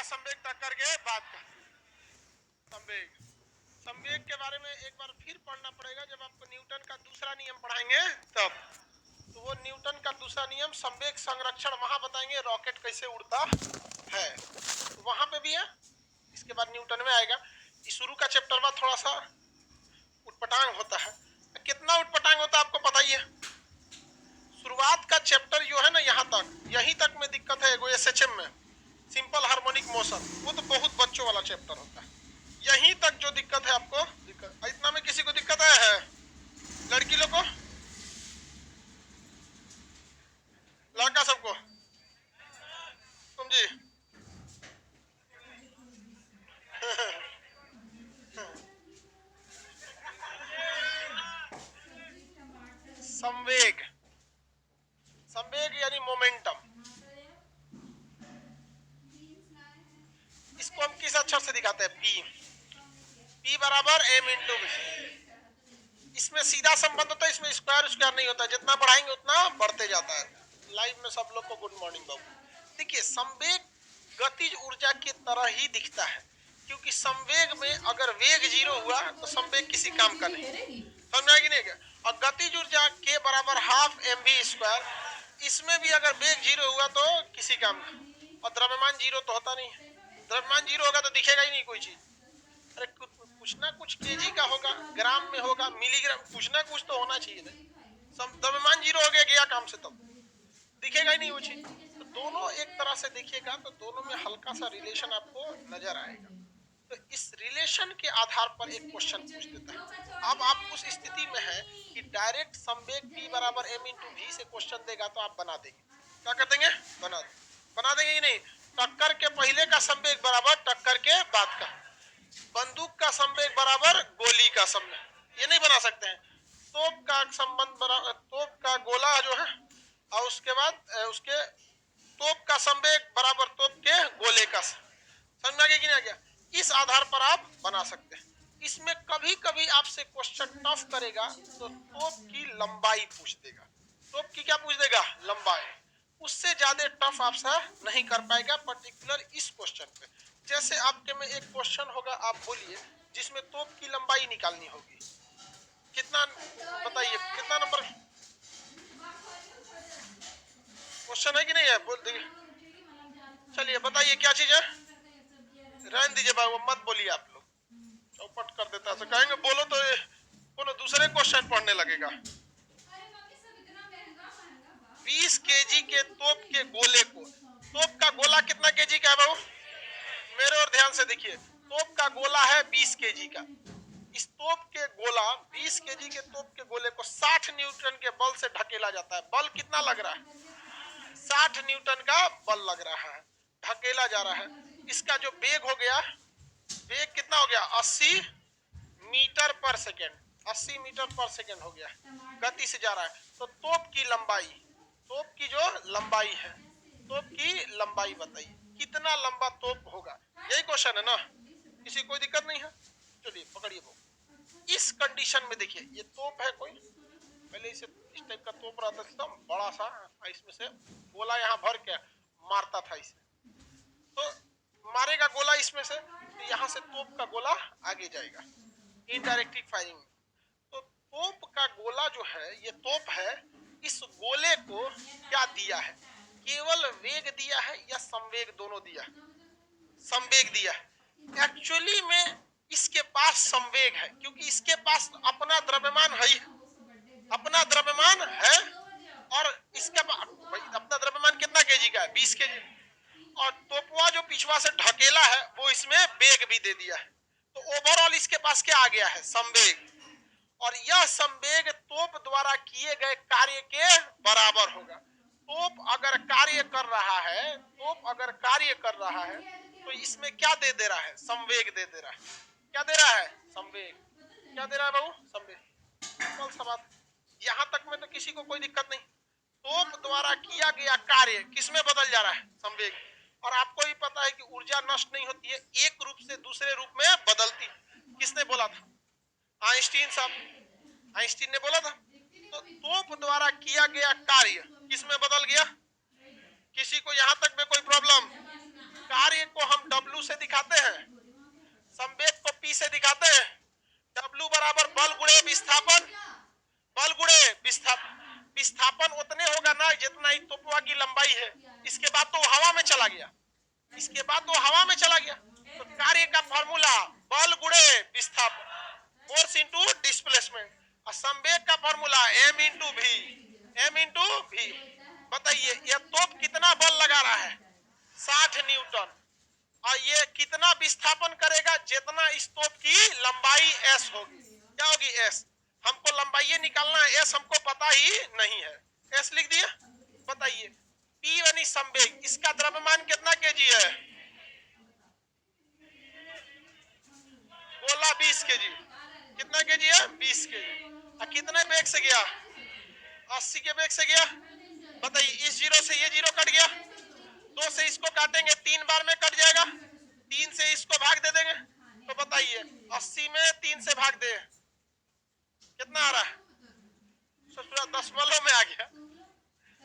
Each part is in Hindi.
संवेग टक्कर के बाद का संवेग। संवेग के बारे में एक बार फिर पढ़ना पड़ेगा जब आपको न्यूटन का दूसरा नियम पढ़ाएंगे तब। तो वो न्यूटन का दूसरा नियम संवेग संरक्षण वहां बताएंगे रॉकेट कैसे उड़ता है, वहां पे भी है। इसके बाद न्यूटन में आएगा। शुरू का चैप्टर में थोड़ा सा उटपटांग होता है। कितना उटपटांग होता है आपको पता ही है। शुरुआत का चैप्टर जो है ना यहाँ तक, यहीं तक में दिक्कत है वो एसएचएम में सिंपल हार्मोनिक मोशन, वो तो बहुत बच्चों वाला चैप्टर होता है। यहीं तक जो दिक्कत है आपको दिक्कत, इतना में किसी को दिक्कत है लड़की लोग को, लड़का सबको, तुम जी संवेग, संवेग यानी मोमेंटम, इसको हम किस अक्षर से दिखाते हैं? पी। पी बराबर एम इंटू वी। इसमें सीधा संबंध होता है, इसमें स्क्वायर स्क्वायर नहीं होता, जितना बढ़ाएंगे उतना बढ़ते जाता है। लाइव में सब लोग को गुड मॉर्निंग बाबू। देखिए संवेग गतिज ऊर्जा की तरह ही दिखता है, क्योंकि संवेग में अगर वेग जीरो हुआ तो संवेग किसी काम का नहीं, समझ आएगी नहीं क्या? और गतिज ऊर्जा के बराबर हाफ एम वी स्क्वायर, इसमें भी अगर वेग जीरो हुआ तो किसी काम का, और द्रव्यमान जीरो तो होता नहीं है। द्रव्यमान जीरो होगा तो दिखेगा ही नहीं कोई चीज। अरे कुछ ना कुछ केजी का होगा, ग्राम में होगा, मिलीग्राम, कुछ ना कुछ तो होना चाहिए ना। द्रव्यमान जीरो हो गया काम से तब दिखेगा ही नहीं वो चीज। तो दोनों एक तरह से देखिएगा तो दोनों में हल्का सा रिलेशन आपको नजर आएगा। तो इस रिलेशन के आधार पर एक क्वेश्चन पूछ देता है। अब आप उस स्थिति में है कि डायरेक्ट संवेग P बराबर m इंटू वी से क्वेश्चन देगा तो आप बना देंगे। क्या कर देंगे? बना देंगे कि नहीं? टक्कर के पहले का संवेग बराबर टक्कर के बाद का, बंदूक का संवेग बराबर गोली का संवेग, ये नहीं बना सकते हैं। तोप का संबंध बराबर, तोप का गोला जो है और उसके बाद उसके तोप का संवेग बराबर तोप के गोले का, समझ में आ गया कि नहीं आ गया? इस आधार पर आप बना सकते हैं। इसमें कभी कभी आपसे क्वेश्चन टफ करेगा तो तोप की लंबाई पूछ देगा। तोप की क्या पूछ देगा? लंबाई। उससे ज्यादा टफ आपसे नहीं कर पाएगा पर्टिकुलर इस क्वेश्चन पे। जैसे आपके में एक क्वेश्चन होगा, आप बोलिए, जिसमें तोप की लंबाई निकालनी होगी। कितना बताइए, कितना नंबर क्वेश्चन है कि नहीं है? बोल दीजिए, चलिए बताइए क्या चीज है। रहने दीजिए बाबू, मत बोलिए, आप लोग चौपट कर देता है। कहेंगे बोलो तो बोलो, दूसरे क्वेश्चन पढ़ने लगेगा। 20 केजी के तोप के गोले को, तोप का गोला कितना केजी का है बाबू? मेरे और ध्यान से देखिए, तोप का गोला है 20 केजी का। इस तोप के गोला 20 केजी के तोप के गोले को 60 न्यूटन के बल से ढकेला जाता है। बल कितना लग रहा है? 60 न्यूटन का बल लग रहा है, ढकेला जा रहा है। इसका जो वेग हो गया, वेग कितना हो गया? 80 मीटर पर सेकेंड, 80 मीटर पर सेकेंड हो गया, गति से जा रहा है। तो तोप की लंबाई, तोप की जो लंबाई है, तोप की लंबाई बताइए कितना लंबा तोप होगा? यही क्वेश्चन है ना, किसी कोई दिक्कत नहीं है? चलिए पकड़िए वो। इस कंडीशन में देखिए, ये तोप है कोई, पहले इसे इस टाइप का तोप रहता था बड़ा सा, इसमें से गोला यहाँ भर के मारता था इसे, तो मारेगा गोला इसमें से, तो यहाँ से तोप का गोला आगे जाएगा इनडायरेक्ट फायरिंग। तो तोप का गोला जो है, ये तोप है, इस गोले को क्या दिया है? केवल वेग दिया है या संवेग दोनों दिया? संवेग दिया है। एक्चुअली में इसके पास संवेग है, क्योंकि इसके पास अपना द्रव्यमान है, अपना द्रव्यमान है, और इसके पास अपना द्रव्यमान कितना केजी का है? 20 केजी। और तोपवा जो पिछवा से ढकेला है वो इसमें वेग भी दे दिया है। तो ओवरऑल इसके पास क्या आ गया है? संवेग। और यह संवेग तोप द्वारा किए गए कार्य के बराबर होगा। तोप अगर कार्य कर रहा है, तोप अगर कार्य कर रहा है तो इसमें क्या दे रहा है? संवेग दे रहा है। क्या दे रहा है? संवेग। क्या दे रहा है बाबू? संवेग। कल सा बात, यहां तक में तो किसी को कोई दिक्कत नहीं। तोप द्वारा किया गया कार्य किसमें बदल जा रहा है? संवेग। और आपको भी पता है कि ऊर्जा नष्ट नहीं होती है, एक रूप से दूसरे रूप में बदलती। किसने बोला था? आइंस्टीन साहब, आइंस्टीन ने बोला था। तो तोप द्वारा किया गया कार्य किसमें बदल गया? किसी को यहां तक में कोई प्रॉब्लम? कार्य को हम लंबाई है, इसके बाद तो हवा में चला गया, इसके बाद तो हवा में चला गया। तो कार्य का फॉर्मूला बल गुणे विस्थापन, फोर्स इंटू डिस्प्लेसमेंट, और संवेग का फॉर्मूला m इंटू भी, m इंटू भी। बताइए ये तोप कितना बल लगा रहा है? 60 न्यूटन, और ये कितना विस्थापन करेगा? जितना इस तोप की लंबाई s होगी। क्या होगी? s। हमको लंबाई निकालना है, s हमको पता ही नहीं है, s लिख दिया। बताइए P यानी संवेग, इसका द्रव्यमान कितना केजी है? गोला 20 केजी। कितना केजी है? 20 केजी। और कितने वेग से गया? 80 के वेग से गया। बताइए इस जीरो से ये जीरो कट गया, 2 से इसको काटेंगे 3 बार में कट जाएगा, 3 से इसको भाग दे देंगे। तो बताइए 80 में 3 से भाग दे, कितना आ रहा है? पूरा दशमलव में आ गया।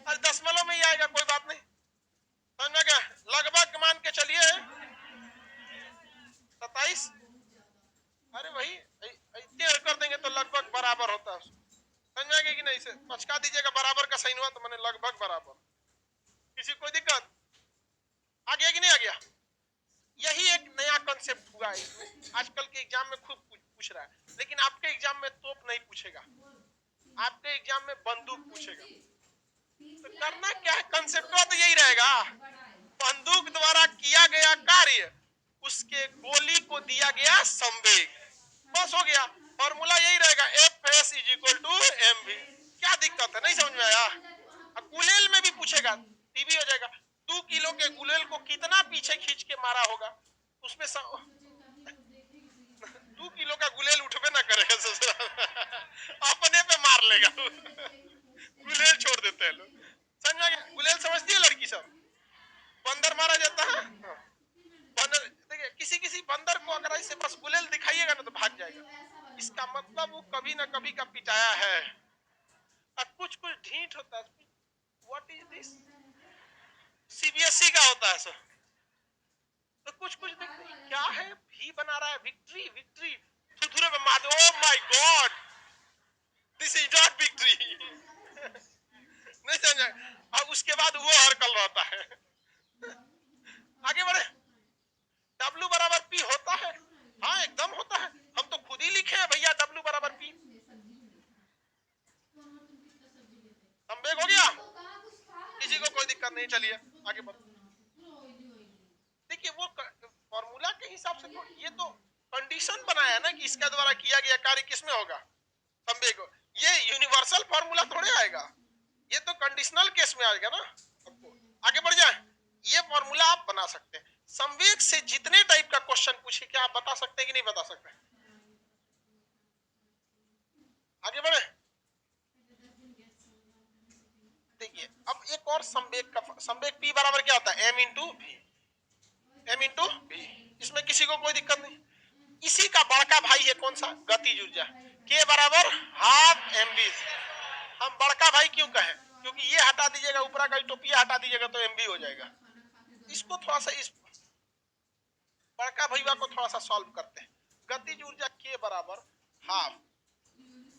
अरे दशमलव में ही आएगा, कोई बात नहीं, समझ में गया? लगभग मान के चलिए 27। अरे वही टेढ़ कर देंगे तो लगभग बराबर होता है, समझ में आ गया कि नहीं? से पचका दीजिएगा, बराबर का साइन हुआ तो मैंने लगभग बराबर। किसी कोई दिक्कत? आ गया कि नहीं आ गया? यही एक नया कंसेप्ट हुआ है इसमें। आजकल के एग्जाम में खूब पूछ रहा है, लेकिन आपके एग्जाम में तोप नहीं पूछेगा, आपके एग्जाम में बंदूक पूछेगा। तो करना क्या है? कंसेप्ट तो यही रहेगा, बंदूक द्वारा किया गया कार्य, उसके गोली को दिया गया संवेग, बस हो गया। फॉर्मूला यही रहेगा, Fs = mv। क्या दिक्कत है? नहीं समझ में आया? गुलेल में भी पूछेगा, टीवी हो जाएगा। 2 किलो के गुलेल को कितना पीछे खींच के मारा होगा? उसमें 2 किलो का गुलेल उठबे ना करेगा ससुराल, अपने पे मार लेगा। गुलेल छोड़ देते हैं लोग, समझ में? गुलेल समझती है लड़की सब, बंदर मारा जाता है। बंदर देखिए, किसी किसी बंदर को अगर ऐसे बस गुलेल दिखाइएगा ना तो भाग जाएगा, इसका मतलब वो कभी ना कभी का पिटाया है। और कुछ कुछ ढीठ होता है। What is this? सीबीएसई का होता है सर। तो कुछ कुछ क्या है? भी बना रहा है, विक्ट्री विक्ट्री, थुथुरे पे मार दे। Oh my god, this is not victory. नहीं समझा? और उसके बाद वो हरकल रहता है। आगे बढ़े। W बराबर P होता है? हाँ एकदम होता है, हम तो खुद ही लिखे हैं भैया W बराबर P। संवेग हो गया, किसी को कोई दिक्कत नहीं? चलिए आगे बढ़ो। देखिए वो फॉर्मूला के हिसाब से तो ये तो कंडीशन बनाया ना कि इसके द्वारा किया गया कार्य किसमें होगा? संवेग। ये यूनिवर्सल फॉर्मूला थोड़े आएगा, ये तो कंडीशनल केस में आएगा ना। आगे बढ़ जाए, ये फॉर्मूला आप बना सकते हैं। संवेग से जितने टाइप का क्वेश्चन पूछे, क्या आप बता सकते हैं कि नहीं बता सकते? आगे बढ़े। देखिए अब एक और संवेग का, संवेग P बराबर क्या होता है? m इंटू भी, m इंटू भी। इसमें किसी को कोई दिक्कत नहीं। इसी का बड़का भाई है कौन सा? गतिज ऊर्जा, K बराबर हाफ mv। हम बड़का भाई क्यों कहें? क्योंकि ये हटा दीजिएगा, ऊपर का टोपिया हटा दीजिएगा तो mv हो जाएगा। इसको थोड़ा सा, इस बड़का भैया को थोड़ा सा सॉल्व करते हैं। गतिज ऊर्जा K बराबर हाफ,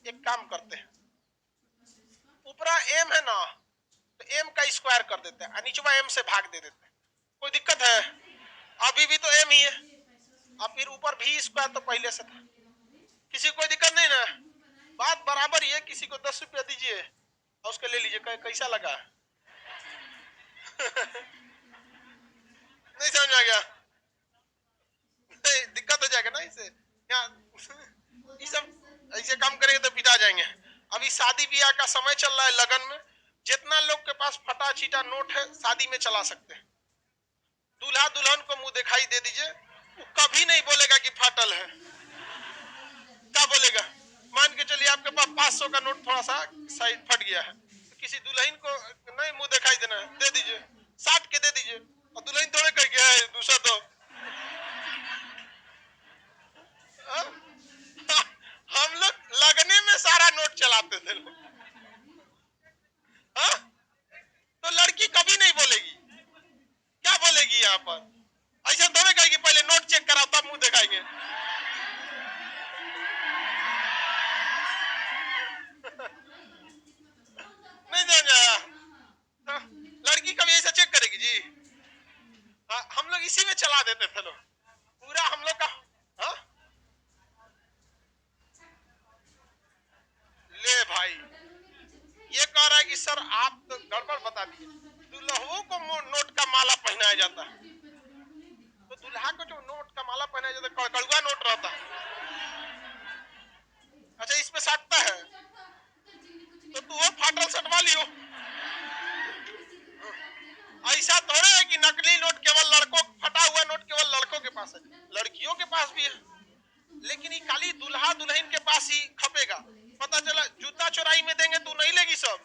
एक काम करते हैं, ऊपरा m है ना, तो m का स्क्वायर कर देते हैं, नीचवा m से भाग दे देते हैं। कोई दिक्कत है? अभी भी तो m ही है, अब फिर ऊपर भी स्क्वायर तो पहले से था। किसी को कोई दिक्कत नहीं ना? बात बराबर ही है। किसी को 10 रुपया दीजिए और उसके ले लीजिए, कैसा लगा? नहीं समझ में आ गया? नहीं दिक्कत हो जाएगा ना इसे, ये सब ऐसे काम करेंगे तो पिटा जाएंगे। अभी शादी ब्याह का समय चल रहा है, लगन में जितना लोग के पास फटा चीटा नोट है शादी में चला सकते हैं। दूल्हा दुल्हन को मुंह दिखाई दे दीजिए, वो कभी नहीं बोलेगा कि फाटल है। क्या बोलेगा? मान के चलिए आपके पास 500 का नोट थोड़ा सा साइड फट गया है, तो किसी दुल्हन को नहीं मुंह दिखाई देना है, दे दीजिए, 60 के दे दीजिए, और दुल्हन थोड़े कह गया है दूसरा तो हम लोग लगने में सारा नोट चलाते थे लोग। तो लड़की कभी नहीं बोलेगी। क्या बोलेगी यहाँ पर? ऐसा थोड़े कहेगी पहले नोट चेक कराओ तब मुंह दिखाएंगे। नहीं समझ आया? लड़की कभी चला देते थे लोग, पूरा हम लोग का। हाँ? ले भाई, ये कह रहा है कि सर आप तो गड़बड़ बता दिए, दुल्हों को नोट का माला पहनाया जाता है, तो दुल्हा को जो नोट का माला पहनाया जाता है कड़ुआ नोट रहता है। अच्छा, इसमें साटता है, तो तू वो फाटल सटवा लियो। ऐसा थोड़ा है कि नकली नोट केवल लड़कों, फटा हुआ नोट केवल लड़कों के पास है, लड़कियों के पास भी है, लेकिन ये खाली दुल्हा दुल्हन के पास ही खपेगा। पता चला जूता चोराई में देंगे तू नहीं लेगी सब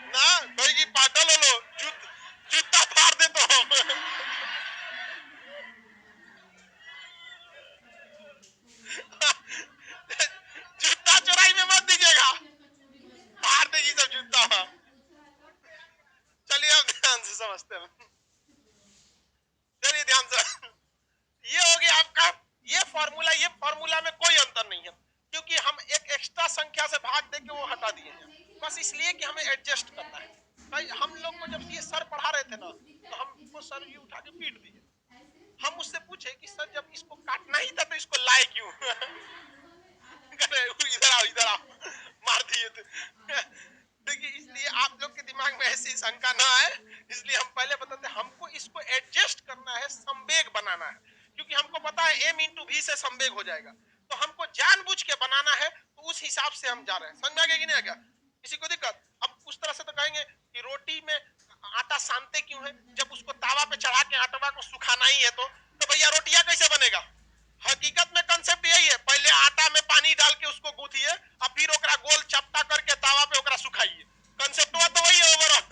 ना, कहेगी पागल हो लो, जूता फाड़ दे तो हम। जूता चोराई में मत दीजिएगा, फाड़ देगी सब जूता। चलिए अब ध्यान से समझते हैं, चलिए ध्यान से। ये हो गया आपका ये फॉर्मूला में कोई अंतर नहीं है, क्योंकि हम एक एक्स्ट्रा संख्या से भाग देके वो हटा दिए हैं, बस इसलिए कि हमें एडजस्ट करना है। भाई हम लोग को जब ये सर पढ़ा रहे थे ना, तो हमको सर ये उठा के पीट दिए, हम उससे पूछे कि सर जब इसको काटना ही था तो इसको लाए क्यों? इधर आओ मार दिए थे। देखिए, इसलिए आप लोग के दिमाग में ऐसी शंका ना आए, इसलिए हम पहले बताते, हमको इसको एडजस्ट करना है, संवेग बनाना है, क्योंकि हमको पता है m इंटू भी से संवेग हो जाएगा, तो हमको जानबूझ के बनाना है, तो उस हिसाब से हम जा रहे हैं। समझ में आ गया कि नहीं आ गया? किसी को दिक्कत? अब उस तरह से तो कहेंगे कि रोटी में आटा सानते क्यों है, जब उसको तावा पे चढ़ा के आटा को सुखाना ही है, तो भैया रोटियां कैसे बनेगा? हकीकत में कंसेप्ट यही है, पहले आटा में पानी डाल के उसको गूंथिए, और फिर ओकरा गोल चपटा करके तावा पे ओकरा सुखाइए। कंसेप्ट तो वही है ओवरऑल।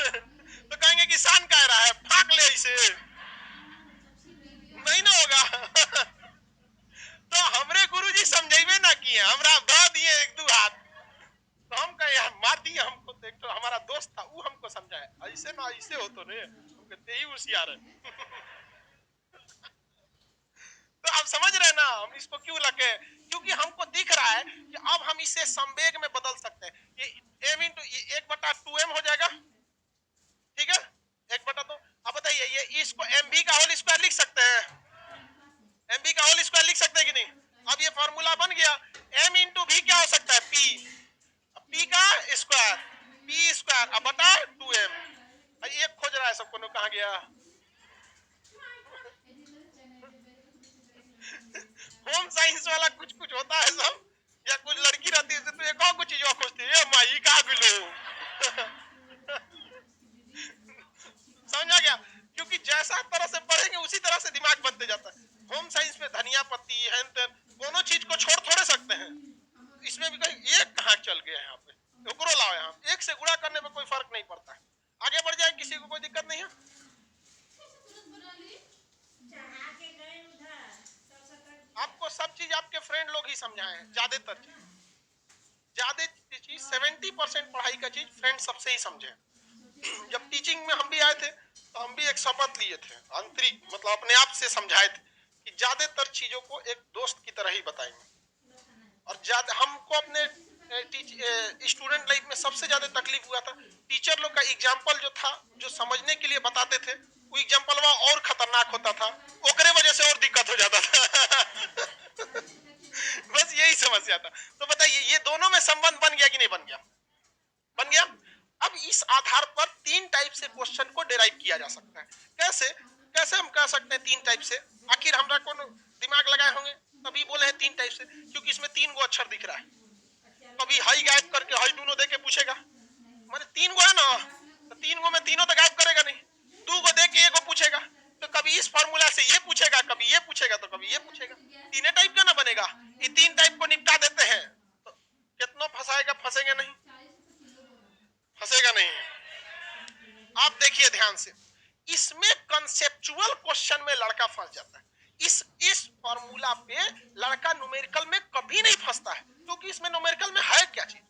तो कहेंगे कि सान कह रहा है, फाक ले इसे, नहीं ना होगा। तो हमरे गुरुजी समझेबे ना किए, हमरा बह दिए एक दो हाथ, तो हम कहे मार दिए हमको, तो एक तो हमारा दोस्त था वो हमको समझाए, ऐसे ना ऐसे हो तो नहीं, हम कहते ही होशियार है। तो आप समझ रहे ना हम इसको क्यों लगे, क्योंकि हमको दिख रहा है कि अब हम इसे संवेग में बदल सकते हैं। ये m इंटू 1/2m हो जाएगा, ठीक है, 1/2। अब बताइए, ये इसको mv का होल स्क्वायर लिख सकते हैं, mv का होल स्क्वायर लिख सकते हैं कि नहीं? अब ये फॉर्मूला बन गया, m इंटू v क्या हो सकता है, p का स्क्वायर, p स्क्वायर अब बटा 2m। एक खोज रहा है सबको, नो कहां गया? होम साइंस वाला कुछ कुछ होता है सब, या कुछ लड़की रहती है तो एक और कुछ चीज खोजती है, माई का बिलो। समझ आ गया? क्योंकि जैसा तरह से पढ़ेंगे उसी तरह से दिमाग बनते जाता है। होम साइंस में धनिया पत्ती हैन तेन दोनों चीज को छोड़ थोड़े सकते हैं, इसमें भी कहीं एक कहां चल गया है, यहाँ पे ओकरो लाओ, यहाँ एक से गुणा करने में कोई फर्क नहीं पड़ता है। आगे बढ़ जाए, किसी को कोई दिक्कत नहीं है? आपको सब चीज आपके फ्रेंड लोग ही समझाए हैं, ज्यादातर चीज 70% पढ़ाई का चीज फ्रेंड सबसे ही समझे। जब टीचिंग में हम भी आए थे, तो हम भी एक शपथ लिए थे आंतरिक, मतलब अपने आप से समझाए थे कि ज्यादातर चीजों को एक दोस्त की तरह ही बताएंगे। और ज्यादा हमको अपने स्टूडेंट लाइफ में सबसे ज्यादा तकलीफ हुआ था, टीचर लोग का एग्जाम्पल जो था, जो समझने के लिए बताते थे, वो एग्जाम्पल और खतरनाक होता था, ओकरे वजह से और दिक्कत हो जाता था। बस यही समस्या था। तो बताइए, ये दोनों में संबंध बन गया कि नहीं बन गया? बन गया। अब इस आधार पर 3 टाइप से क्वेश्चन को डिराइव किया जा सकता है। कैसे कैसे हम कह सकते हैं 3 टाइप से? आखिर हमरा कौन दिमाग लगाए होंगे, तभी बोले हैं 3 टाइप से, क्योंकि इसमें 3 गो अक्षर दिख रहा है। कभी हाई गायब करके हाई दोनों दे के पूछेगा, माने 3 गो है ना, तो 3 गो में तीनों तो गायब करेगा नहीं, 2 गो दे के 1 गो पूछेगा, तो कभी इस फार्मूला से ये पूछेगा, कभी ये पूछेगा, तो कभी ये पूछेगा, 3 टाइप का ना बनेगा। ये 3 टाइप को निपटा देते हैं, तो कितना फंसाएगा? फंसेगा नहीं, फंसेगा नहीं। आप देखिए ध्यान से, इसमें कंसेप्चुअल क्वेश्चन में लड़का फंस जाता है। इस फॉर्मूला पे लड़का न्यूमेरिकल में कभी नहीं फंसता है, क्योंकि इसमें न्यूमेरिकल में है क्या चीज,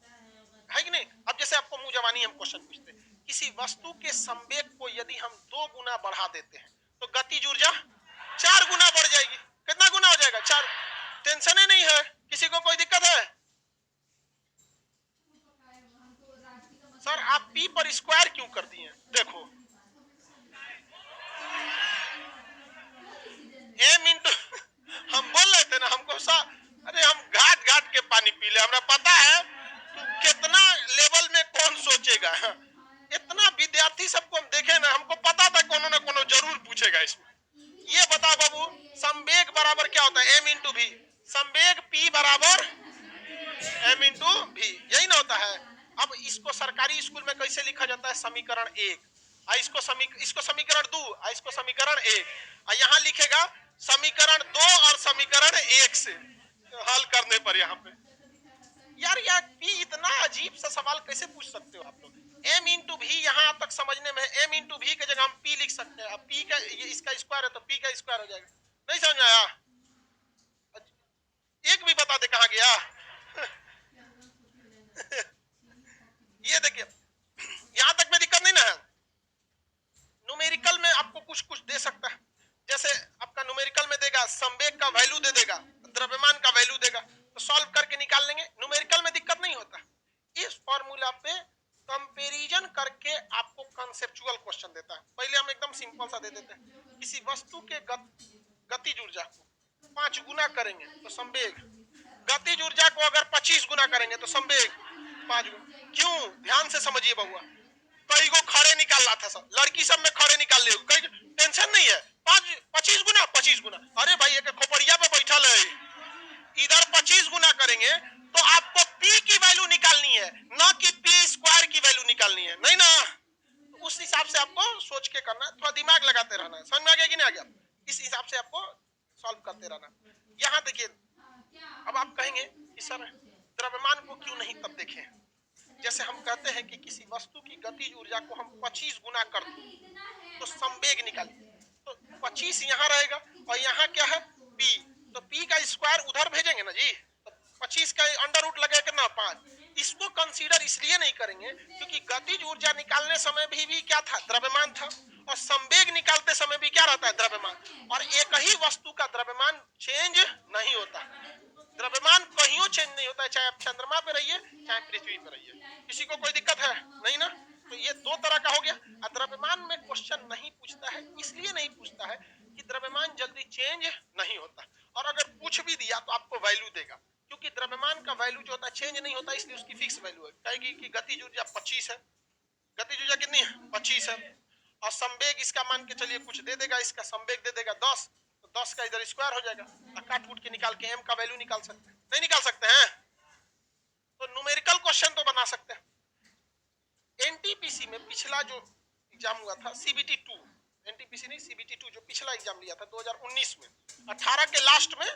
है कि नहीं? अब जैसे आपको मुंह जवानी हम क्वेश्चन पूछते हैं, किसी वस्तु के संवेग को यदि हम 2 गुना बढ़ा देते हैं, तो गतिज ऊर्जा 4 गुना बढ़ जाएगी। कितना गुना हो जाएगा? 4। टेंशन ही नहीं है, किसी को कोई दिक्कत है? सर आप p पर स्क्वायर क्यों कर दिए? देखो जाएगा इसमें। ये बताओ बाबू, संवेग बराबर क्या होता है? m इंटू भी। संवेग p बराबर m इंटू भी, यही ना होता है। अब इसको सरकारी स्कूल में कैसे लिखा जाता है? समीकरण 1, इसको समीकरण 2, इसको समीकरण 1, यहाँ लिखेगा समीकरण 2 और समीकरण 1 से हल करने पर। यहाँ पे यार p इतना अजीब सा सवाल कैसे पूछ सकते हो आप लोग? m इंटू भी यहाँ तक समझने में, m इंटू भी की जगह हम p लिख सकते हैं। अब p का ये इसका स्क्वायर है तो p का स्क्वायर हो जाएगा। नहीं समझ में आया? एक भी बता दे कहाँ गया? ये देखिए, यहां तक में दिक्कत नहीं ना है। न्यूमेरिकल में आपको कुछ कुछ दे सकता है, जैसे आपका न्यूमेरिकल में देगा संवेग का वैल्यू दे देगा, द्रव्यमान का वैल्यू देगा, तो सॉल्व करके निकाल लेंगे। न्यूमेरिकल में दिक्कत नहीं होता। इस फॉर्मूला पे कंपैरिजन करके आपको कॉन्सेप्चुअल क्वेश्चन देता है। पहले हम एकदम सिंपल सा दे देते हैं, किसी वस्तु के गतिज ऊर्जा को 5 गुना करेंगे तो संवेग, गतिज ऊर्जा को अगर 25 गुना करेंगे तो संवेग 5 गुना। क्यों? ध्यान से समझिए बउआ, कई को खड़े निकाल रहा था सब, लड़की सब में खड़े निकाल ले, कई टेंशन नहीं है। 25 गुना 25 गुना, अरे भाई एक खोपड़िया पे बैठल है, इधर 25 गुना करेंगे तो आपको p की वैल्यू निकालनी है, ना कि p स्क्वायर की वैल्यू निकालनी है, नहीं ना? उस हिसाब से आपको सोच के करना है, थोड़ा दिमाग लगाते रहना है। समझ में आ गया कि नहीं आ गया? इस हिसाब से आपको सॉल्व करते रहना। यहाँ देखिए, अब आप कहेंगे कि सर द्रव्यमान को क्यों नहीं तब देखें? जैसे हम कहते हैं कि किसी वस्तु की गतिज ऊर्जा को हम 25 गुना कर दें तो संवेग निकालिए, तो 25 यहाँ रहेगा और यहाँ क्या है? p, तो p का स्क्वायर उधर भेजेंगे ना जी, तो 25 का अंडर रूट लगेगा ना 5। इसको कंसीडर इसलिए नहीं करेंगे क्योंकि गतिज ऊर्जा निकालने समय भी क्या था? द्रव्यमान था, और संवेग निकालते समय भी क्या रहता है? द्रव्यमान। और एक ही वस्तु का द्रव्यमान चेंज नहीं होता, द्रव्यमान कहीं चेंज नहीं होता है, चाहे आप चंद्रमा पे रहिए चाहे पृथ्वी पे रहिए। किसी को कोई दिक्कत है? नहीं ना? तो ये दो तरह का हो गया। द्रव्यमान में क्वेश्चन नहीं पूछता है, इसलिए नहीं पूछता है कि द्रव्यमान जल्दी चेंज नहीं होता, और अगर पूछ भी दिया तो आपको वैल्यू देगा, क्योंकि द्रव्यमान का वैल्यू जो होता है चेंज नहीं होता, इसलिए उसकी फिक्स वैल्यू है। कहेगी कि गतिज ऊर्जा 25 है, गतिज ऊर्जा कितनी है? 25 है, और संवेग इसका मान के चलिए कुछ दे देगा, इसका संवेग दे देगा 10, तो 10 का इधर स्क्वायर हो जाएगा, काट कूट के निकाल के m का वैल्यू निकाल सकते हैं। नहीं निकाल सकते हैं? तो न्यूमेरिकल क्वेश्चन तो बना सकते हैं। एनटीपीसी में पिछला जो एग्जाम हुआ था सीबीटी 2, एनटीपीसी नहीं सीबीटी 2, जो पिछला एग्जाम लिया था 2019 में, 18 के लास्ट में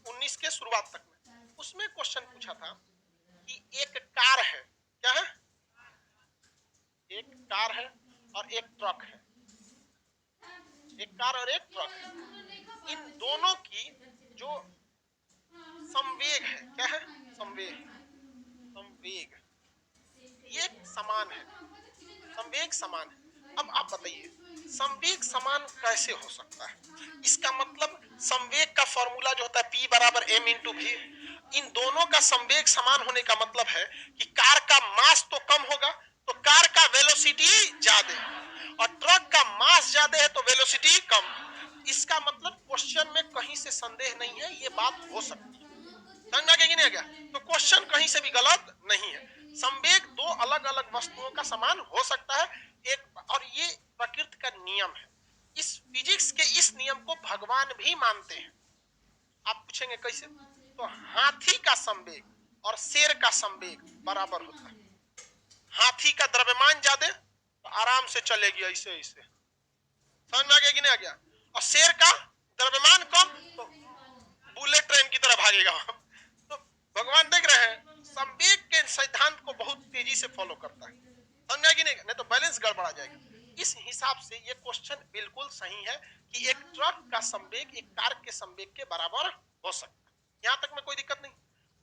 19 के शुरुआत तक में, उसमें क्वेश्चन पूछा था कि एक कार है, क्या है? एक कार है और एक ट्रक है, एक कार और एक ट्रक है। इन दोनों की जो संवेग है, क्या है? संवेग, संवेग ये समान है, संवेग समान है। अब आप बताइए संवेग समान कैसे हो सकता है? इसका मतलब संवेग का फॉर्मूला जो होता है p बराबर m इंटू भी, इन दोनों का संवेग समान होने का मतलब है कि कार का मास तो कम होगा तो कार का वेलोसिटी ज्यादा, और ट्रक का मास ज्यादा है तो वेलोसिटी कम। इसका मतलब क्वेश्चन में कहीं से संदेह नहीं है, ये बात हो सकती है। समझ में आ गया कि नहीं आ गया? तो क्वेश्चन कहीं से भी गलत नहीं है। संवेग दो अलग अलग वस्तुओं का समान हो सकता है, एक, और ये प्रकृति का नियम है। इस फिजिक्स के इस नियम को भगवान भी मानते हैं। आप पूछेंगे कैसे? तो हाथी का संवेग और शेर का संवेग बराबर होता है। हाथी का द्रव्यमान ज्यादा तो आराम से चलेगी ऐसे ऐसे, समझ में आ गया कि नहीं आ गया? और शेर का द्रव्यमान कम तो बुलेट ट्रेन की तरह भागेगा। तो भगवान देख रहे हैं संवेग के सिद्धांत को बहुत तेजी से फॉलो करता है, समझ में कि नहीं तो बैलेंस गड़बड़ा जाएगा। इस हिसाब से ये क्वेश्चन बिल्कुल सही है कि एक ट्रक का संवेग एक कार के संवेग के बराबर हो सकता है, यहां तक में कोई दिक्कत नहीं।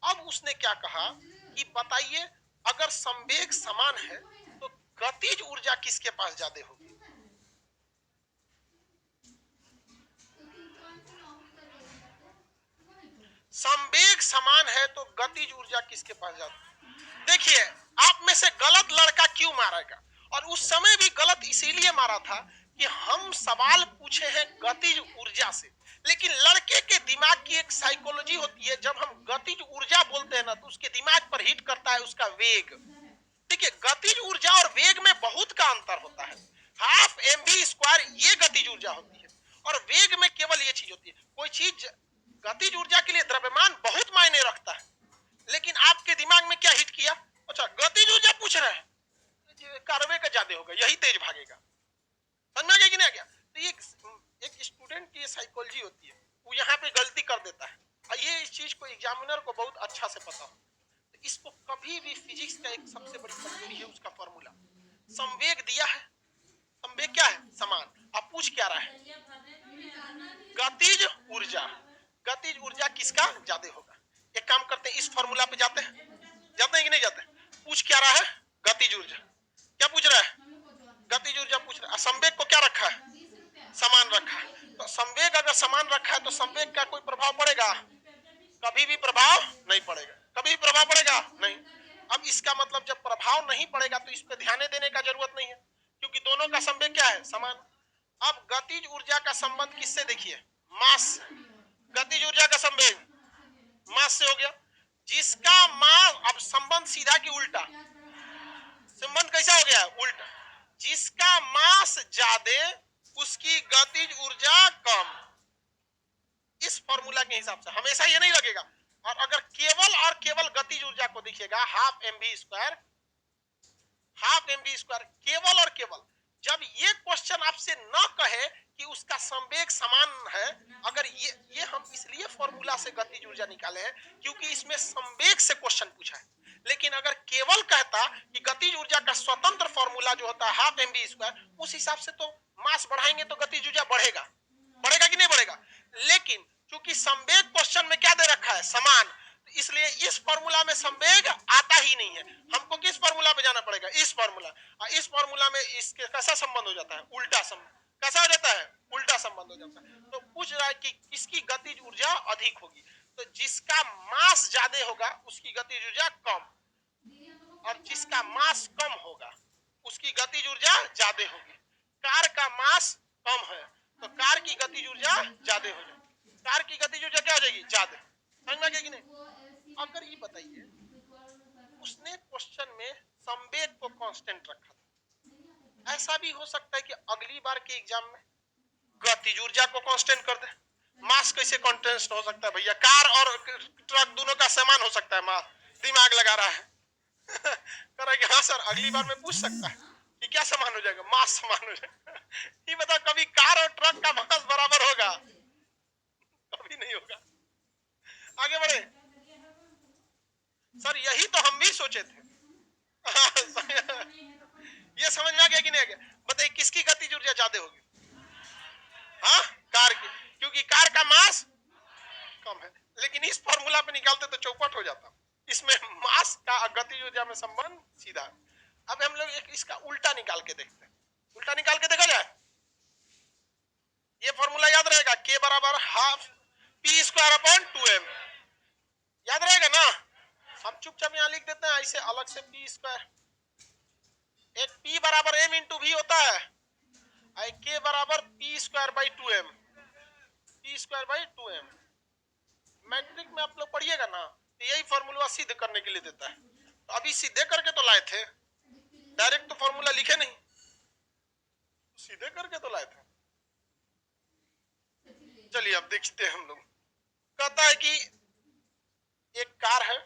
अब उसने क्या कहा कि बताइए अगर संवेग समान है तो गतिज ऊर्जा किसके पास ज्यादा होगी? संवेग समान है तो गतिज ऊर्जा किसके पास ज्यादा? देखिए आप में से गलत लड़का क्यों मारेगा, और उस समय भी गलत इसीलिए मारा था कि हम सवाल पूछे हैं गतिज ऊर्जा से, लेकिन लड़के के दिमाग की एक साइकोलॉजी होती है, जब हम गतिज ऊर्जा बोलते हैं ना तो उसके दिमाग पर हिट करता है उसका वेग। देखिए गतिज ऊर्जा और वेग में बहुत का अंतर होता है। हाफ mv स्क्वायर ये गतिज ऊर्जा होती है, और वेग में केवल ये चीज होती है। कोई चीज गतिज ऊर्जा के लिए द्रव्यमान बहुत मायने रखता है, लेकिन आपके दिमाग में क्या हिट किया, अच्छा गतिज ऊर्जा पूछ रहे हैं, कार्बे का ज्यादा होगा, यही तेज भागेगा। समझ में आ गया कि नहीं आ गया? तो ये एक स्टूडेंट की साइकोलॉजी होती है, वो यहाँ पे गलती कर देता है, और ये इस चीज को एग्जामिनर को बहुत अच्छा से पता हो। तो इसको कभी भी फिजिक्स का एक सबसे बड़ी कमजोरी है उसका फॉर्मूला, संवेग दिया है, संवेग क्या है, समान। अब पूछ क्या रहा है, गतिज ऊर्जा, गतिज ऊर्जा किसका ज्यादा होगा। एक काम करते हैं, इस फॉर्मूला पे जाते हैं कि नहीं जाते? पूछ क्या रहा है, गतिज ऊर्जा। क्या पूछ रहा है, गतिज ऊर्जा पूछ रहा है। संवेग को क्या रखा है, समान रखा है। तो संवेग अगर समान रखा है तो संवेग का कोई प्रभाव पड़ेगा, कभी भी प्रभाव नहीं पड़ेगा, कभी भी प्रभाव पड़ेगा नहीं। अब इसका मतलब जब प्रभाव नहीं पड़ेगा तो इस पे ध्यान देने का जरूरत नहीं है, क्योंकि दोनों का संवेग क्या है, समान। अब गतिज ऊर्जा का संबंध किससे, देखिए मास, गतिज ऊर्जा का संवेग मास से हो गया, जिसका मास, अब संबंध सीधा की उल्टा, संबंध कैसा हो गया, उल्टा। जिसका मास ज्यादा उसकी गतिज ऊर्जा कम, इस फॉर्मूला के हिसाब से हमेशा ये नहीं लगेगा। और अगर केवल और केवल गतिज ऊर्जा को देखिएगा, half mv square, half mv square, केवल और केवल जब ये क्वेश्चन आपसे न कहे कि उसका संवेग समान है, अगर ये हम इसलिए फॉर्मूला से गतिज ऊर्जा निकाले हैं क्योंकि इसमें संवेग से क्वेश्चन पूछा है। लेकिन अगर केवल कहता कि गतिज ऊर्जा का स्वतंत्र फॉर्मूला जो होता है हाफ mv स्क्वायर, उस हिसाब से तो मास बढ़ाएंगे तो गतिज ऊर्जा बढ़ेगा, बढ़ेगा कि नहीं बढ़ेगा। लेकिन क्योंकि संवेग क्वेश्चन में क्या दे रखा है, समान, इसलिए इस फॉर्मूला में संवेग आता ही नहीं है। हमको किस फॉर्मूला पे जाना पड़ेगा, इस फॉर्मूला। और इस फॉर्मूला में इसके कैसा संबंध हो जाता है, उल्टा संबंध। कैसा हो जाता है, उल्टा संबंध हो जाता है। तो पूछ रहा है कि किसकी गतिज ऊर्जा अधिक होगी, तो जिसका मास ज्यादा होगा उसकी गतिज ऊर्जा कम, और जिसका मास कम होगा उसकी गतिज ऊर्जा ज्यादा होगी। कार का मास कम है तो कार की गतिज ऊर्जा ज्यादा हो जाएगी, कार की गतिज ऊर्जा क्या हो जाएगी, ज्यादा। समझ में आ गया कि नहीं? अगर ये बताइए, उसने क्वेश्चन में संवेग को कांस्टेंट रखा था, ऐसा भी हो सकता है कि अगली बार के एग्जाम में गतिज ऊर्जा को कांस्टेंट कर दे। मास कैसे कांस्टेंट हो सकता है भैया, कार और ट्रक दोनों का समान हो सकता है मास, दिमाग लगा रहा है। कह रहा है कि हाँ सर, अगली बार में पूछ सकता है कि क्या समान हो जाएगा, मास समान हो जाएगा। ये बता, कभी कार और ट्रक का मास बराबर होगा, कभी नहीं होगा। आगे बढ़े सर, यही तो हम भी सोचे थे। ये समझ में आ गया कि नहीं आ गया? बताइए किसकी गतिज ऊर्जा ज्यादा होगी, हाँ कार की, क्योंकि कार का मास कम है। लेकिन इस फॉर्मूला पे निकालते तो चौपट हो जाता, इसमें मास का गतिज ऊर्जा में संबंध सीधा। अब हम लोग एक इसका उल्टा निकाल के देखते हैं, उल्टा निकाल के देखा जाए। ये फॉर्मूला याद रहेगा, k बराबर half p square upon 2m, याद रहेगा ना? हम चुपचाप यहाँ लिख देते हैं ऐसे अलग से, p स्क्वायर, एक p बराबर m इंटू v होता है, k बराबर p square by 2m, p square by 2m। Matric में आप लोग पढ़िएगा ना, तो यही फॉर्मूला सिद्ध करने के लिए देता है। तो अभी सीधे करके तो लाए थे, डायरेक्ट तो फॉर्मूला लिखे नहीं, सीधे करके तो लाए थे। चलिए अब देखते हैं हम लोग। कहता है कि एक कार है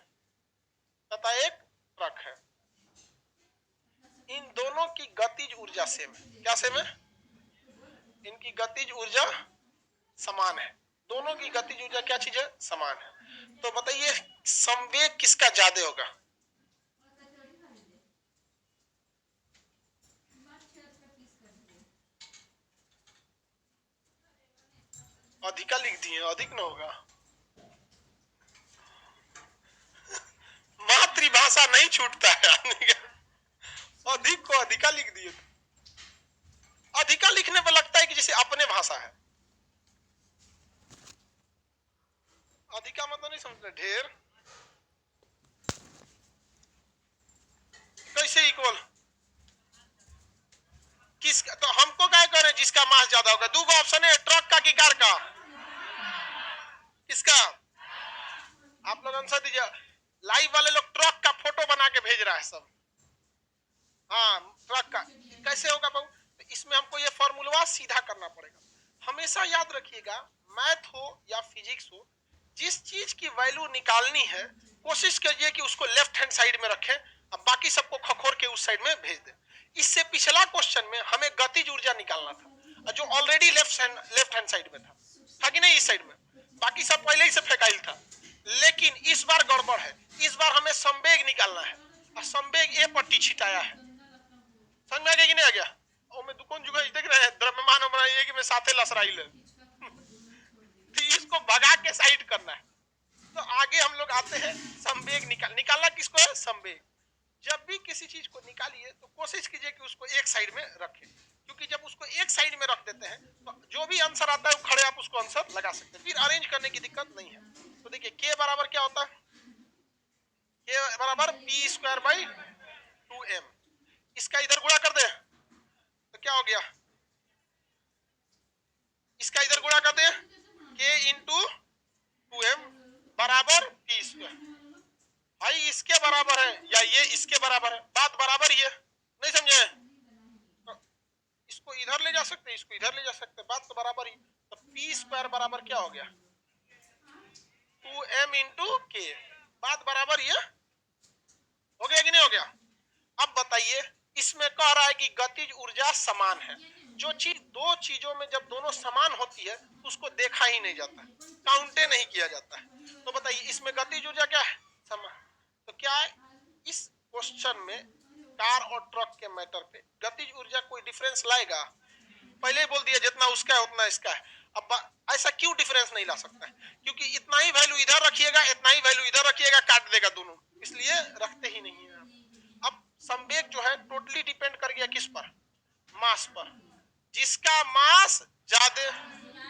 तथा एक ट्रक है, इन दोनों की गतिज ऊर्जा सेम है। क्या सेम है? इनकी गतिज ऊर्जा समान है, दोनों की गतिज ऊर्जा क्या चीज है, समान है। तो बताइए संवेग किसका ज्यादा होगा? अधिका लिख दिए, अधिक ना होगा, मातृभाषा नहीं छूटता है अधिक को अधिका लिख दिए। अधिका लिखने पर लगता है कि जैसे अपने भाषा है, अधिका मतलब नहीं समझते, ढेर कैसे इक्वल, किस, तो हमको क्या करें, जिसका मास ज्यादा होगा। दो ऑप्शन है, ट्रक का कि कार का, किसका? आप लोग आंसर दीजिए। लाइव वाले लोग ट्रक का फोटो बना के भेज रहा है सब, हाँ ट्रक का कैसे होगा बहू? तो इसमें हमको ये फॉर्मूला सीधा करना पड़ेगा। हमेशा याद रखिएगा, मैथ हो या फिजिक्स हो, जिस चीज की वैल्यू निकालनी है कोशिश कीजिए कि उसको लेफ्ट हैंड साइड में रखें और बाकी सबको खखोर के उस साइड में भेज दें। इससे पिछला क्वेश्चन में हमें गतिज ऊर्जा निकालना था जो ऑलरेडी लेफ्ट हैंड साइड में था कि नहीं, इस साइड में, बाकी सब पहले ही से फेंकाइल था। लेकिन इस बार गड़बड़ है, इस बार हमें संवेग निकालना है और संवेग ए पट्टी छिटाया है। समझ में आ गया कि नहीं आ गया? और मैं दुकान जुगा देख रहे हैं, द्रव्यमान बनाइए कि मैं साथे लसराइल है तो इसको भगा के साइड करना है। तो आगे हम लोग आते हैं, संवेग निकालना किसको है? संवेग। जब भी किसी चीज को निकालिए तो कोशिश कीजिए कि उसको एक साइड में रखें, क्योंकि जब उसको एक साइड में रख देते हैं तो जो भी आंसर आता है वो खड़े आप उसको आंसर लगा सकते हैं, फिर अरेंज करने की दिक्कत नहीं है। तो देखिए k बराबर क्या होता है? k बराबर p स्क्वायर बाई 2m। इसका इधर गुणा कर दे तो क्या हो गया? इसका इधर गुणा कर दे, k इंटू 2m बराबर p स्क्वायर। भाई इसके बराबर है या ये इसके बराबर है, बात बराबर ही है, नहीं समझे? तो इसको इधर ले जा सकते, इसको इधर ले जा सकते, बात तो बराबर ही। तो p स्क्वायर बराबर क्या हो गया? 2m इंटू k, बात बराबर ही है, हो गया कि नहीं हो गया? अब बताइए, इसमें कह रहा है कि गतिज ऊर्जा समान है। जो चीज दो चीजों में जब दोनों समान होती है तो उसको देखा ही नहीं जाता, काउंटे नहीं किया जाता है। तो बताइए इसमें गतिज ऊर्जा क्या है? समान। तो क्या है इस क्वेश्चन में कार और ट्रक के मैटर पे गतिज ऊर्जा कोई डिफरेंस लाएगा? पहले ही बोल दिया जितना उसका है उतना इसका है। अब ऐसा क्यों डिफरेंस नहीं ला सकता है? क्योंकि इतना ही वैल्यू इधर रखिएगा, इतना ही वैल्यू इधर रखिएगा, काट देगा दोनों, इसलिए रखते ही नहीं है। अब संवेग जो है टोटली डिपेंड कर गया किस पर? मास पर। जिसका मास ज्यादा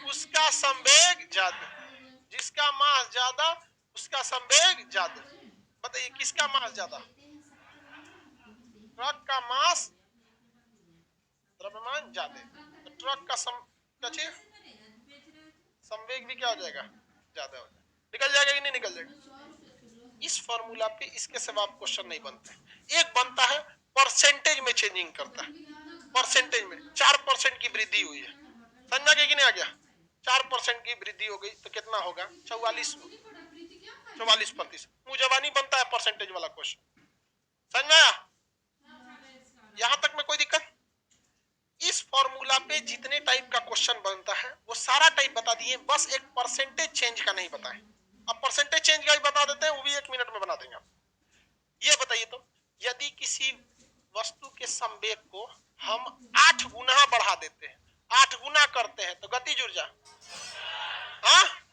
उसका संवेग ज्यादा, जिसका मास ज्यादा उसका संवेग ज्यादा। बताइए किसका मास ज्यादा? ट्रक का मास द्रव्यमान ज्यादा, तो ट्रक का संवेग भी क्या हो जाएगा? ज्यादा हो जाएगा। निकल जाएगा कि नहीं निकल जाएगा? इस फॉर्मूला पे इसके सिवा क्वेश्चन नहीं बनते। एक बनता है परसेंटेज में चेंजिंग करता है, परसेंटेज में 4% की वृद्धि हुई है, समझ में कि नहीं आ गया? 4% की वृद्धि हो गई तो कितना होगा? 44%। मुंह जबानी बनता है परसेंटेज वाला क्वेश्चन, समझ में आया? यहां तक में कोई दिक्कत? इस फॉर्मूला पे जितने टाइप का क्वेश्चन बनता है वो सारा टाइप बता दिए, बस एक परसेंटेज चेंज का नहीं बताए। अब परसेंटेज चेंज का ही बता देते हैं, वो भी 1 मिनट में बना देंगे। ये बताइए तो, यदि किसी वस्तु के संवेग को हम 8 गुना बढ़ा देते हैं, 8 गुना करते हैं तो गतिज ऊर्जा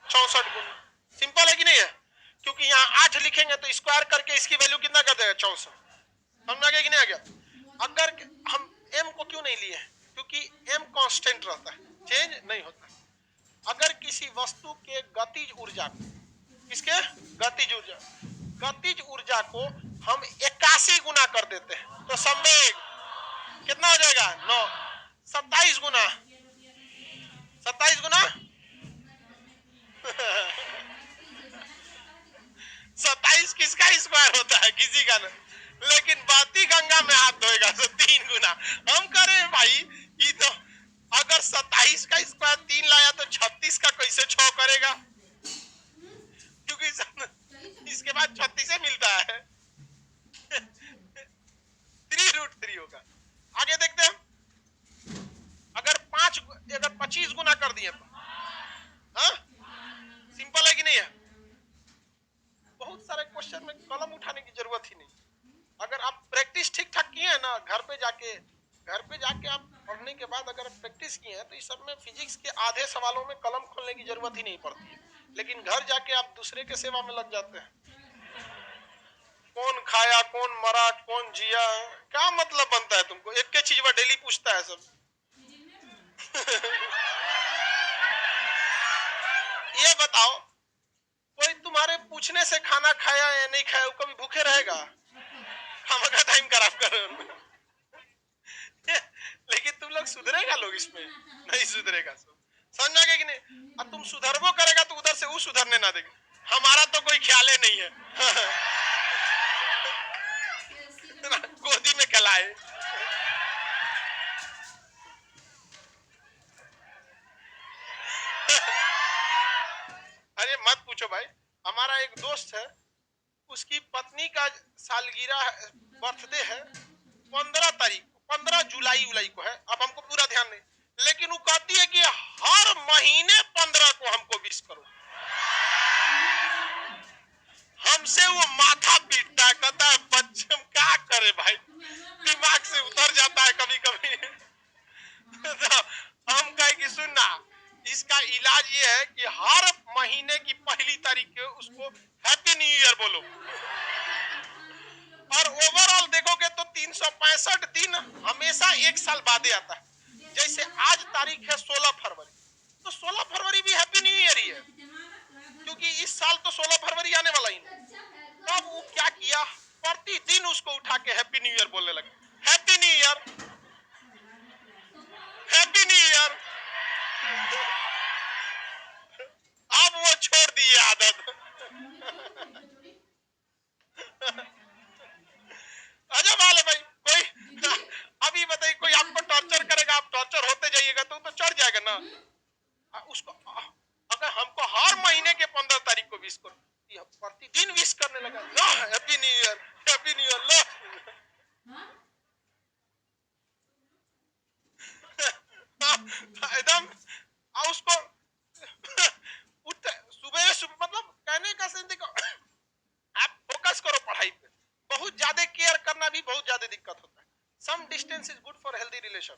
64 गुना। सिंपल है कि नहीं है? क्योंकि यहाँ 8 लिखेंगे तो स्क्वायर करके इसकी वैल्यू कितना कर देगा? 64। समझ में आ गया कि नहीं आ गया? अगर हम m को क्यों नहीं लिए? क्योंकि m कांस्टेंट रहता है, चेंज नहीं होता। अगर किसी वस्तु के गतिज ऊर्जा को, किसके गतिज ऊर्जा को हम 81 गुना कर देते हैं तो संवेग कितना हो जाएगा? 9। 27 गुना 27 किसका स्क्वायर होता है? किसी का नहीं, लेकिन बाती गंगा में हाथ धोएगा तो 3 गुना। हम करें भाई, ये तो अगर 27 का स्क्वायर 3 लाया तो 36 का कैसे 6 करेगा? क्योंकि इसके बाद 36 मिलता है 3√3 होगा। आगे देखते हैं, अगर 25 गुना कर दिए तो सिंपल है कि नहीं है? बहुत सारे क्वेश्चन में कलम उठाने की जरूरत ही नहीं। अगर आप प्रैक्टिस ठीक ठाक किए हैं ना, घर पे जाके आप पढ़ने के बाद अगर प्रैक्टिस किए हैं तो इस सब में फिजिक्स के आधे सवालों में कलम खोलने की जरूरत ही नहीं पड़ती है। लेकिन घर जाके आप दूसरे के सेवा में लग जाते हैं, कौन खाया, कौन मरा, कौन जिया, क्या मतलब बनता है तुमको? एक के चीज डेली पूछता है सब ये बताओ, कोई तुम्हारे पूछने से खाना खाया या नहीं खाया, वो कभी भूखे रहेगा? खाना का टाइम खराब कर रहे हो लेकिन तुम लोग सुधरेगा, लोग इसमें नहीं सुधरेगा। समझ में आ गया कि नहीं? अब तुम सुधरबो करेगा तो उधर से वो सुधरने ना देगा, हमारा तो कोई ख्याल नहीं है गोदी में खिलाए भाई, हमारा एक दोस्त है, उसकी पत्नी का सालगिरह बर्थडे है 15 तारीख, 15 जुलाई को है। अब हमको पूरा ध्यान नहीं, लेकिन वो कहती है कि हर महीने 15 को हमको विश करो। हमसे वो माथा पीटता है, कहता है बच्चे हम क्या करे भाई, दिमाग से उतर जाता है कभी कभी। तो हम कहे कि सुनना, इसका इलाज ये है कि हर महीने की पहली तारीख को उसको हैप्पी न्यू ईयर बोलो, और ओवरऑल देखोगे तो 365 दिन हमेशा एक साल बादे आता है। जैसे आज तारीख है 16 फरवरी, तो 16 फरवरी भी हैप्पी न्यू ईयर ही है, क्योंकि इस साल तो 16 फरवरी आने वाला ही नहीं। तब वो क्या किया, प्रतिदिन उसको उठा के हैप्पी न्यू ईयर बोलने लगे, happy new year, happy new year. अब वो छोड़ दिए आदत। अजब हाल है भाई। कोई अभी बताइए, कोई आपको टॉर्चर करेगा, आप टॉर्चर होते जाइएगा तो चढ़ जाएगा ना उसको। अगर हमको हर महीने के 15 तारीख को विश करो, प्रतिदिन विश करने लगा, लो happy new year, happy new year, लो। एकदम उसको सुबह सुबह, मतलब कहने का सेंस देखो, आप फोकस करो पढ़ाई पे, बहुत ज्यादा केयर करना भी बहुत ज्यादा दिक्कत होता है। Some distance is good for healthy relation.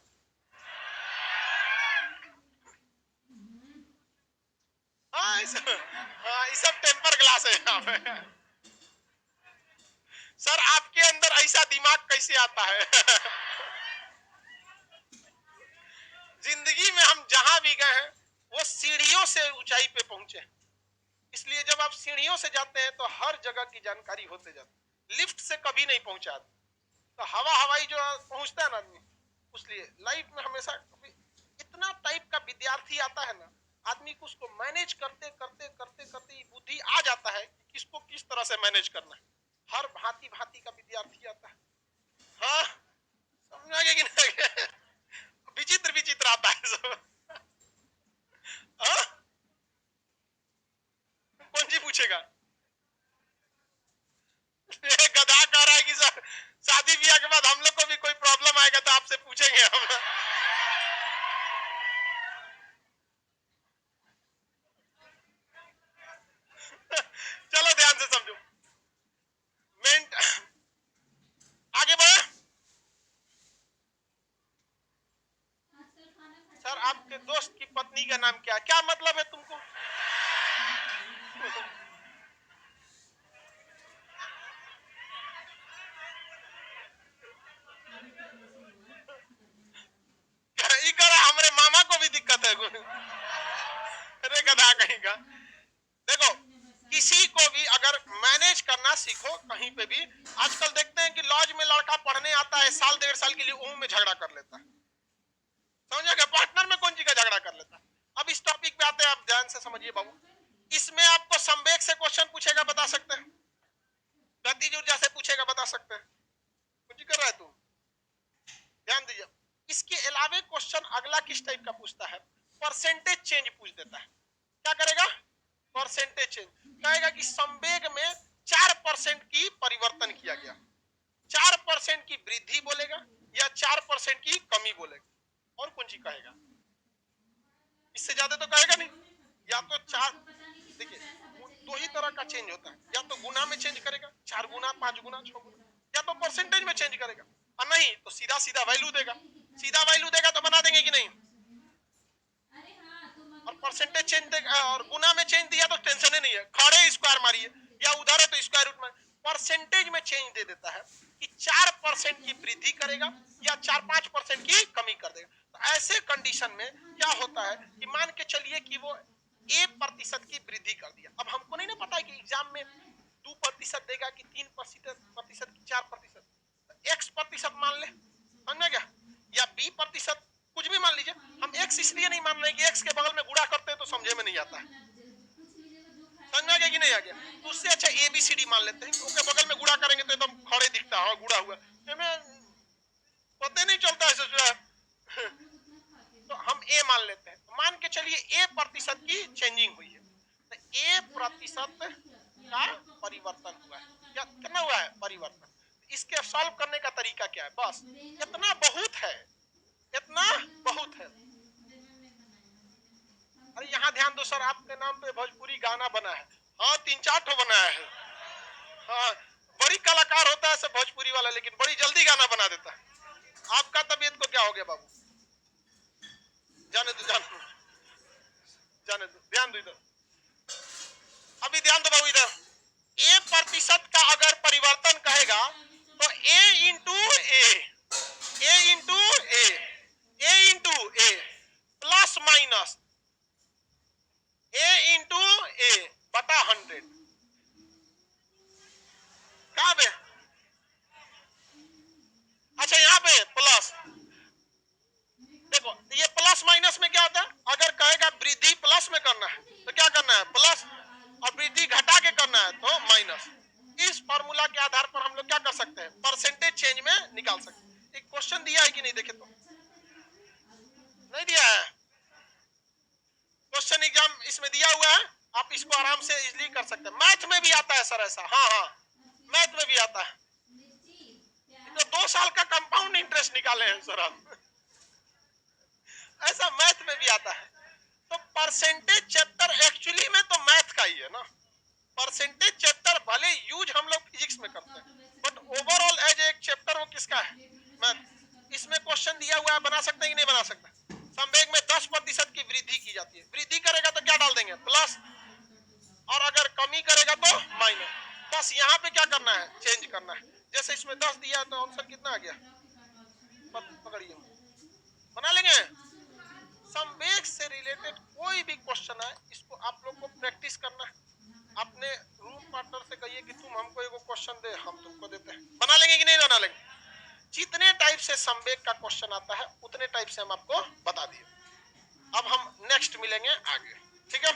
हाँ, ये सब टेम्पर ग्लास है यहाँ पे। सर आपके अंदर ऐसा दिमाग कैसे आता है? जिंदगी में हम जहां भी गए हैं वो सीढ़ियों से ऊंचाई पे पहुंचे, इसलिए जब आप सीढ़ियों से जाते हैं तो हर जगह की जानकारी होते जाती है। लिफ्ट से कभी नहीं पहुंचा, तो हवा हवाई जो पहुंचता है ना आदमी, इसलिए लाइफ में हमेशा इतना टाइप का विद्यार्थी आता है ना, आदमी को उसको मैनेज करते करते करते करते बुद्धि आ जाता है कि किसको किस तरह से मैनेज करना है। हर भांति भांति का विद्यार्थी आता है। हाँ, समझ आ गया कि नहीं? विचित्र विचित्र आता है सब। हाँ? कौन जी पूछेगा? गधा कह रहा है कि सर शादी ब्याह के बाद हम लोग को भी कोई प्रॉब्लम आएगा तो आपसे पूछेंगे हम। चलो ध्यान से समझो, मेंट आगे बढ़े। सर आपके दोस्त की पत्नी का नाम क्या, क्या मतलब है तुमको? हमारे मामा को भी दिक्कत है। अरे गधा कहीं का। देखो, किसी को भी अगर मैनेज करना सीखो कहीं पे भी, आजकल देखते हैं कि लॉज में लड़का पढ़ने आता है, साल 1.5 साल के लिए ऊं में झगड़ा कर लेता है, समझे? पार्टनर में कौन सी का झगड़ा कर लेता है। अब इस टॉपिक पे आते हैं, आप ध्यान से समझिए बाबू। इसमें आपको संवेग से क्वेश्चन पूछेगा, बता सकते हैं? गतिज ऊर्जा से पूछेगा, बता सकते हैं? कुछ कर रहा है तू, ध्यान दीजिए। इसके अलावा क्वेश्चन अगला किस टाइप का पूछता है, परसेंटेज चेंज पूछ देता है। क्या करेगा? Percentage change. कहेगा कि संवेग में 4% की परिवर्तन किया गया, 4% की वृद्धि बोलेगा या 4% की कमी बोलेगा, और कौन सी कहेगा? इससे ज्यादा तो कहेगा नहीं। या तो 4, देखिए दो ही तरह का चेंज होता है, या तो गुना में चेंज करेगा, 4 गुना, 5 गुना, 6 गुना, या तो परसेंटेज में चेंज करेगा, और नहीं तो सीधा सीधा वैल्यू देगा। सीधा वैल्यू देगा तो बना देंगे कि नहीं, और परसेंटेज चेंज देगा और गुना में चेंज दिया तो टेंशन ही नहीं है, खड़े स्क्वायर मारिए, या उधर है तो स्क्वायर रूट में। परसेंटेज में चेंज दे देता है कि 4% की वृद्धि करेगा या 4-5% की कमी कर देगा। तो ऐसे कंडीशन में क्या होता है कि मान के चलिए कि वो 1% की वृद्धि कर दिया। अब हमको नहीं ना पता है कि एग्जाम में 2% देगा कि 3% की 4%, x% मान ले, समझ गया, या b%, कुछ भी मान लीजिए। हम x इसलिए नहीं मान रहे कि x के बगल में गुणा करते हैं तो समझे में नहीं आता है, समझ में आ गया कि नहीं आ गया? तो उससे अच्छा ABCD मान लेते हैं, उसके बगल में गुणा करेंगे तो एकदम खड़े दिखता है, गुणा हुआ, पता नहीं चलता है। तो हम A मान लेते हैं, मान के चलिए A% की चेंजिंग हुई है। ए प्रतिशत का परिवर्तन हुआ है। क्या कितना हुआ है परिवर्तन? इसके सॉल्व करने का तरीका क्या है? बस इतना बहुत है, इतना बहुत है। अरे यहाँ ध्यान दो सर, आपके नाम पे भोजपुरी गाना बना है। हाँ 3-4 ठो बनाया है। हाँ बड़ी कलाकार होता है सब भोजपुरी वाला, लेकिन बड़ी जल्दी गाना बना देता है। आपका तबीयत को क्या हो गया बाबू? जाने दो जाने दो जाने दो, ध्यान दो इधर, अभी ध्यान दो बाबू इधर। ए प्रतिशत का अगर परिवर्तन कहेगा तो ए इंटू ए, ए इंटू ए, ए इंटू ए प्लस माइनस ए इंटू ए बटा 100। कहां पे? अच्छा यहाँ पे प्लस। देखो ये प्लस माइनस में क्या होता है? अगर कहेगा वृद्धि प्लस में करना है तो क्या करना है? प्लस, और वृद्धि घटा के करना है तो माइनस। इस फॉर्मूला के आधार पर हम लोग क्या कर सकते हैं? परसेंटेज चेंज में निकाल सकते हैं। एक क्वेश्चन दिया है कि नहीं? देखे तो नहीं दिया है। क्वेश्चन एग्जाम इसमें दिया हुआ है, आप इसको आराम से इजीली कर सकते हैं। मैथ में भी आता है सर ऐसा। हाँ हाँ मैथ में भी आता है। तो 2 साल का कंपाउंड इंटरेस्ट निकाले हैं सर आप। ऐसा मैथ में भी आता है। तो परसेंटेज चैप्टर एक्चुअली में तो मैथ का ही है ना। परसेंटेज चैप्टर भले यूज हम लोग फिजिक्स में करते हैं, बट ओवरऑल एज एक चैप्टर वो किसका है? मैथ। इसमें क्वेश्चन दिया हुआ है, बना सकते हैं कि नहीं बना सकते? संवेग में 10% की वृद्धि की जाती है। वृद्धि करेगा तो क्या डाल देंगे? प्लस, और अगर कमी करेगा तो माइनस। बस यहाँ पे क्या करना है? चेंज करना है। जैसे इसमें 10 दिया है तो आंसर कितना आ गया? पकड़िए, बना लेंगे। संवेग से रिलेटेड कोई भी क्वेश्चन है, इसको आप लोग को प्रैक्टिस करना है। अपने रूम पार्टनर से कहिए कि तुम हमको एगो क्वेश्चन दे, हम तुमको देते हैं। बना लेंगे कि नहीं बना लेंगे? जितने टाइप से संवेग का क्वेश्चन आता है उतने टाइप से हम आपको बता दिए। अब हम नेक्स्ट मिलेंगे आगे, ठीक है?